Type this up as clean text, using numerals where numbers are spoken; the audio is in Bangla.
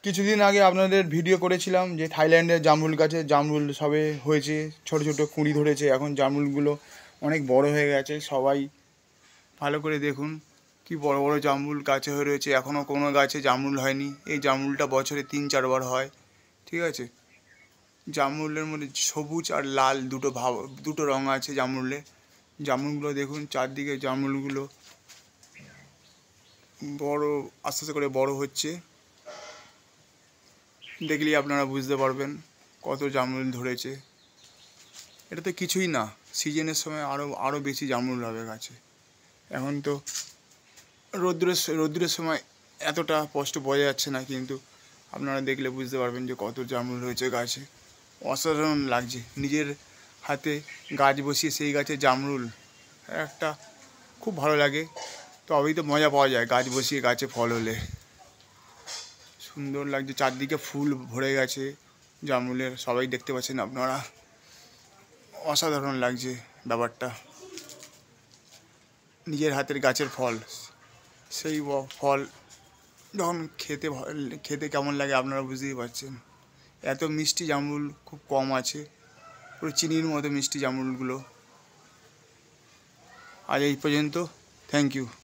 কিছুদিন আগে আপনাদের ভিডিও করেছিলাম যে থাইল্যান্ডের জামরুল গাছে জামরুল সবে হয়েছে, ছোট ছোট কুঁড়ি ধরেছে। এখন জামরুলগুলো অনেক বড় হয়ে গেছে। সবাই ভালো করে দেখুন কি বড় বড় জামরুল গাছে হয়ে রয়েছে। এখনও কোনো গাছে জামরুল হয়নি। এই জামরুলটা বছরে 3-4 বার হয়, ঠিক আছে। জামরুলের মধ্যে সবুজ আর লাল দুটো রঙ আছে জামরুলের। জামরুলগুলো দেখুন, চারদিকে জামরুলগুলো বড়, আস্তে আস্তে করে বড় হচ্ছে। দেখলেই আপনারা বুঝতে পারবেন কত জামরুল ধরেছে। এটা তো কিছুই না, সিজনের সময় আরও বেশি জামরুল হবে গাছে। এখন তো রৌদ্রের সময় এতটা স্পষ্ট বোঝা যাচ্ছে না, কিন্তু আপনারা দেখলে বুঝতে পারবেন যে কত জামরুল হয়েছে গাছে। অসাধারণ লাগছে নিজের হাতে গাছ বসিয়ে সেই গাছে জামরুল একটা খুব ভালো লাগে। তবেই তো মজা পাওয়া যায় গাছ বসিয়ে গাছে ফল হলে। সুন্দর লাগছে, চারদিকে ফুল ভরে গেছে জামরুলের, সবাই দেখতে পাচ্ছেন আপনারা। অসাধারণ লাগছে ব্যাপারটা। নিজের হাতের গাছের ফল, সেই ফল যখন খেতে কেমন লাগে আপনারা বুঝতেই পারছেন। এত মিষ্টি জামরুল খুব কম আছে, পুরো চিনির মতো মিষ্টি জামরুলগুলো। আজ এই পর্যন্ত, থ্যাংক ইউ।